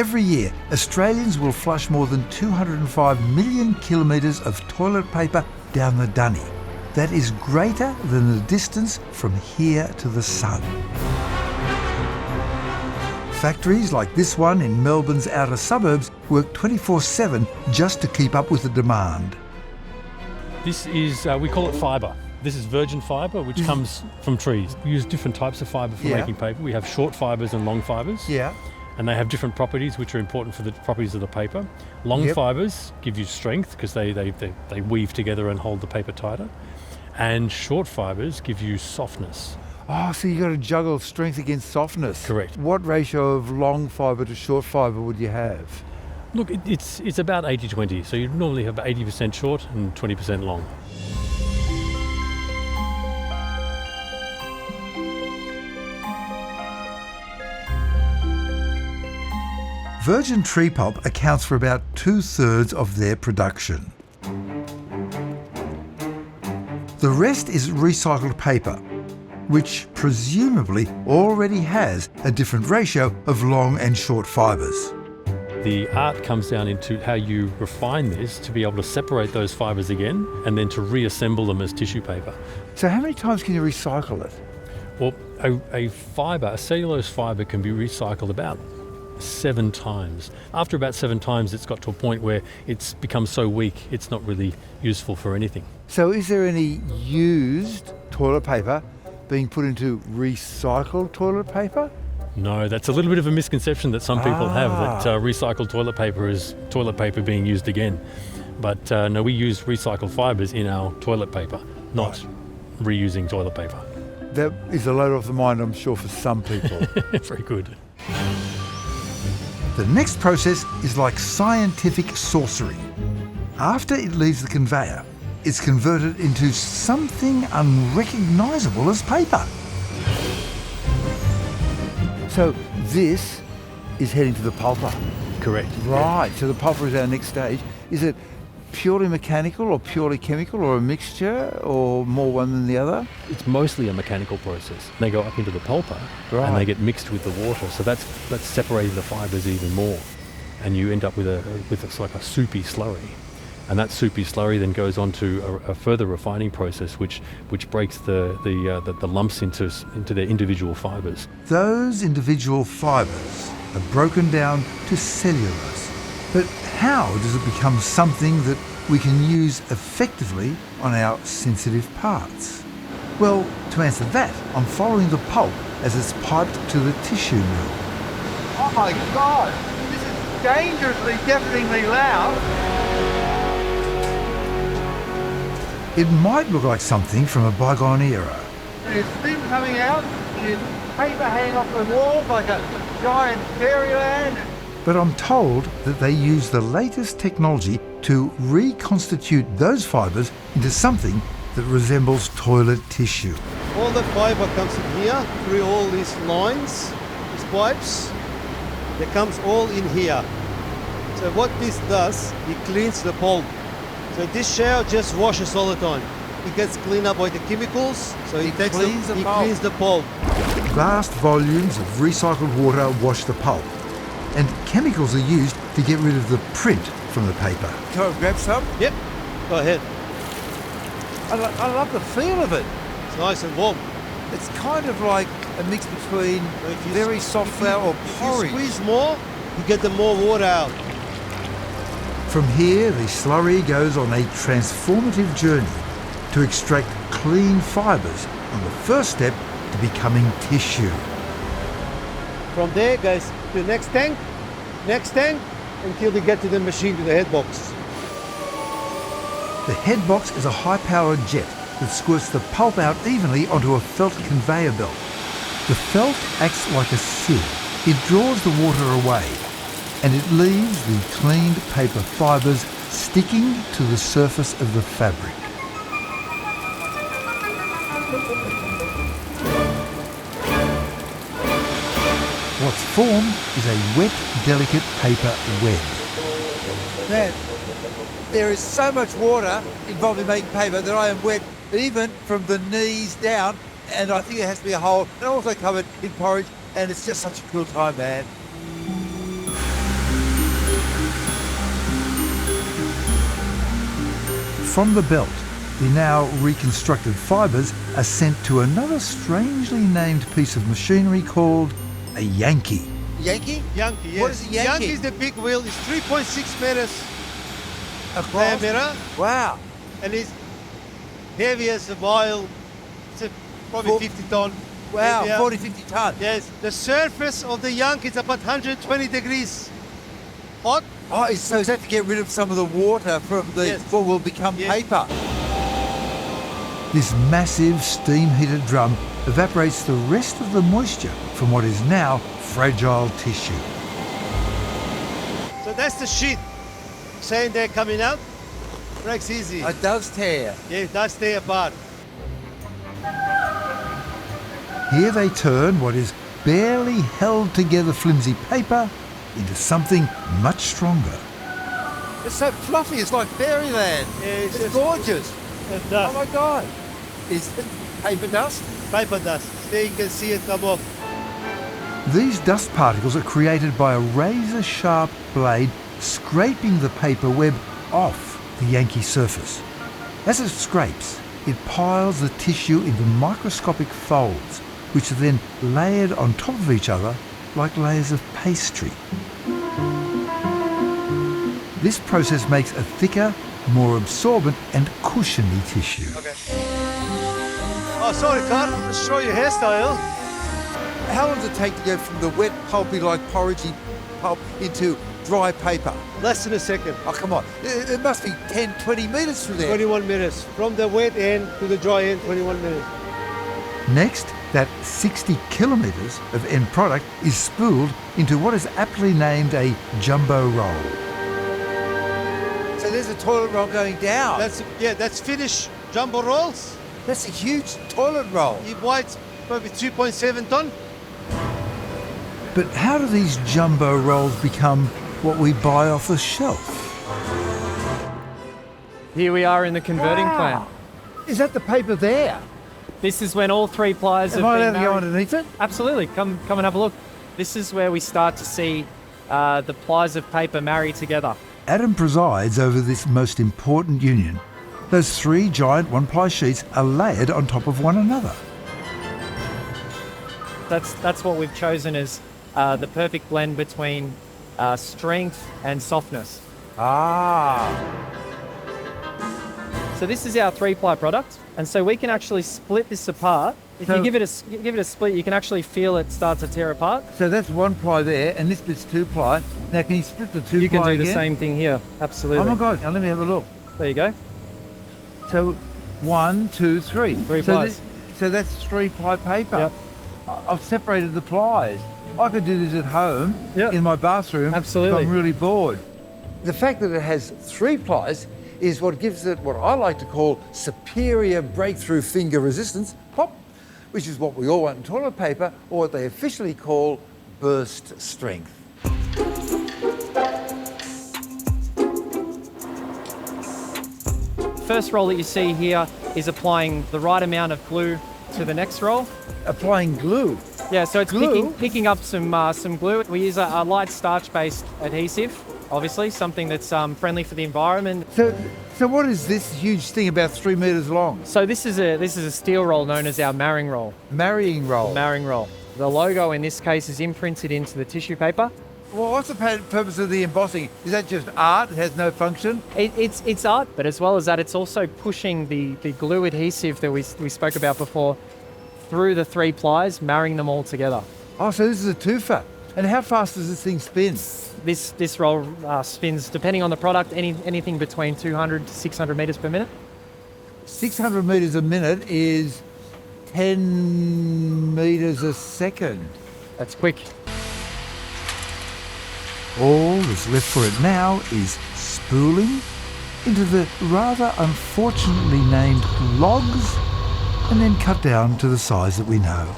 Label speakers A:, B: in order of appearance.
A: Every year, Australians will flush more than 205 million kilometres of toilet paper down the dunny. That is greater than the distance from here to the sun. Factories like this one in Melbourne's outer suburbs work 24/7 just to keep up with the demand.
B: This is, we call it fibre. This is virgin fibre, which comes from trees. We use different types of fibre for making paper. We have short fibres and long fibres.
A: Yeah.
B: And they have different properties which are important for the properties of the paper. Long fibres give you strength because they weave together and hold the paper tighter. And short fibres give you softness.
A: Oh, so you've got to juggle strength against softness.
B: Correct.
A: What ratio of long fibre to short fibre would you have?
B: Look, it's about 80-20. So you normally have 80% short and 20% long.
A: Virgin tree pulp accounts for about 2/3 of their production. The rest is recycled paper, which presumably already has a different ratio of long and short fibres.
B: The art comes down into how you refine this to be able to separate those fibres again and then to reassemble them as tissue paper.
A: So how many times can you recycle it?
B: Well, a cellulose fibre can be recycled about 7 times. After about 7 times, it's got to a point where it's become so weak, it's not really useful for anything.
A: So is there any used toilet paper being put into recycled toilet paper?
B: No, that's a little bit of a misconception that some people have, that recycled toilet paper is toilet paper being used again. But no, we use recycled fibres in our toilet paper, not reusing toilet paper.
A: That is a load off the mind, I'm sure, for some people.
B: Very good.
A: The next process is like scientific sorcery. After it leaves the conveyor, it's converted into something unrecognisable as paper. So this is heading to the pulper.
B: Correct.
A: Right, so the pulper is our next stage. Is it purely mechanical or purely chemical or a mixture or more one than the other?
B: It's mostly a mechanical process. They go up into the pulper and they get mixed with the water, so that's separating the fibres even more. And you end up with it's like a soupy slurry. And that soupy slurry then goes on to a further refining process which breaks the lumps into their individual fibres.
A: Those individual fibres are broken down to cellulose. But how does it become something that we can use effectively on our sensitive parts? Well, to answer that, I'm following the pulp as it's piped to the tissue mill. Oh my God! This is dangerously, deafeningly loud! It might look like something from a bygone era. There's steam coming out, there's paper hanging off the walls like a giant fairyland. But I'm told that they use the latest technology to reconstitute those fibres into something that resembles toilet tissue.
C: All the fibre comes in here through all these lines, these pipes. It comes all in here. So what this does, it cleans the pulp. So this shower just washes all the time. It gets cleaned up by the chemicals, so it cleans the pulp.
A: Vast volumes of recycled water wash the pulp, and chemicals are used to get rid of the print from the paper. Can I grab some?
C: Yep, go ahead.
A: I love the feel of it.
C: It's nice and warm.
A: It's kind of like a mix between very soft flour or porridge.
C: If you squeeze more, you get the more water out.
A: From here, the slurry goes on a transformative journey to extract clean fibres on the first step to becoming tissue.
C: From there, guys, to the next tank, until they get to the machine, to the head box.
A: The head box is a high-powered jet that squirts the pulp out evenly onto a felt conveyor belt. The felt acts like a sieve. It draws the water away, and it leaves the cleaned paper fibres sticking to the surface of the fabric. What's formed is a wet, delicate paper web. Man, there is so much water involved in making paper that I am wet even from the knees down, and I think there has to be a hole, and also covered in porridge, and it's just such a cool time, man. from the belt, the now reconstructed fibres are sent to another strangely named piece of machinery called a Yankee.
D: Yankee?
C: Yankee, yes.
D: What is a Yankee?
C: Yankee is the big wheel. It's 3.6 meters
D: Across?
C: diameter,
D: Wow.
C: and it's heavy as a mile. It's probably 50 ton.
D: Wow,
C: heavier.
D: 40, 50 tonnes.
C: Yes, the surface of the Yankee is about 120 degrees hot.
D: Oh, so is that to get rid of some of the water from the
C: Yes.
D: what will become
C: Yes.
D: paper?
A: This massive steam-heated drum evaporates the rest of the moisture from what is now fragile tissue.
C: So that's the sheet. Saying they're coming out, breaks easy.
D: It does tear.
C: Yeah, it does stay apart.
A: Here they turn what is barely held together flimsy paper into something much stronger.
D: It's so fluffy, it's like fairyland.
C: Yeah,
D: It's
C: just
D: gorgeous.
C: and
D: Oh
C: dust,
D: my God. Is it paper dust?
C: paper dust. There you can see it come off.
A: These dust particles are created by a razor-sharp blade scraping the paper web off the Yankee surface. As it scrapes, it piles the tissue into microscopic folds, which are then layered on top of each other like layers of pastry. This process makes a thicker, more absorbent and cushiony tissue.
C: Okay. Oh, sorry, Karl. Let's show you hairstyle.
D: How long does it take to go from the wet, pulpy, like porridgey pulp into dry paper?
C: Less than a second.
D: Oh, come on. It must be 10, 20 metres from there.
C: 21 minutes. From the wet end to the dry end, 21 minutes.
A: Next, that 60 kilometres of end product is spooled into what is aptly named a jumbo roll.
D: So there's a toilet roll going down.
C: That's finished jumbo rolls.
D: That's a huge toilet roll.
C: It weighs probably 2.7 ton.
A: But how do these jumbo rolls become what we buy off the shelf?
E: Here we are in the converting
D: Wow.
E: plant.
D: Is that the paper there?
E: This is when all three plies
D: Am
E: have
D: I
E: been
D: allowed to go
E: married.
D: underneath it?
E: Absolutely. Come and have a look. This is where we start to see the plies of paper marry together.
A: Adam presides over this most important union. Those three giant one-ply sheets are layered on top of one another.
E: That's what we've chosen as the perfect blend between strength and softness.
D: Ah.
E: So this is our 3-ply product, and so we can actually split this apart. If
D: So-
E: you give it a split, you can actually feel it start to tear apart.
D: So that's one ply there, and this bit's 2 ply. Now can you split the 2
E: You can
D: ply
E: do the
D: again?
E: same thing here. Absolutely.
D: Oh my God, now let me have a look.
E: There you go.
D: So 1, 2, 3.
E: 3
D: so
E: plies.
D: So that's 3 ply paper.
E: Yep.
D: I've separated the plies. I could do this at home
E: Yep.
D: in my bathroom
E: Absolutely.
D: if I'm really bored. The fact that it has 3 plies is what gives it what I like to call superior breakthrough finger resistance, pop, which is what we all want in toilet paper, or what they officially call burst strength.
E: First roll that you see here is applying the right amount of glue to the next roll.
D: Applying glue.
E: Yeah, so it's
D: Glue?
E: picking up some glue. We use a light starch-based adhesive, obviously, something that's friendly for the environment.
D: So what is this huge thing about 3 metres long?
E: So this is a steel roll known as our marrying roll.
D: Marrying roll.
E: Marrying roll. The logo in this case is imprinted into the tissue paper.
D: Well, what's the purpose of the embossing? Is that just art? It has no function?
E: It's art, but as well as that, it's also pushing the glue adhesive that we spoke about before through the 3 plies, marrying them all together.
D: Oh, so this is a twofer. And how fast does this thing spin?
E: This roll spins, depending on the product, anything between 200 to 600 metres per minute.
D: 600 metres a minute is 10 metres a second.
E: That's quick.
A: All that's left for it now is spooling into the rather unfortunately named logs and then cut down to the size that we know.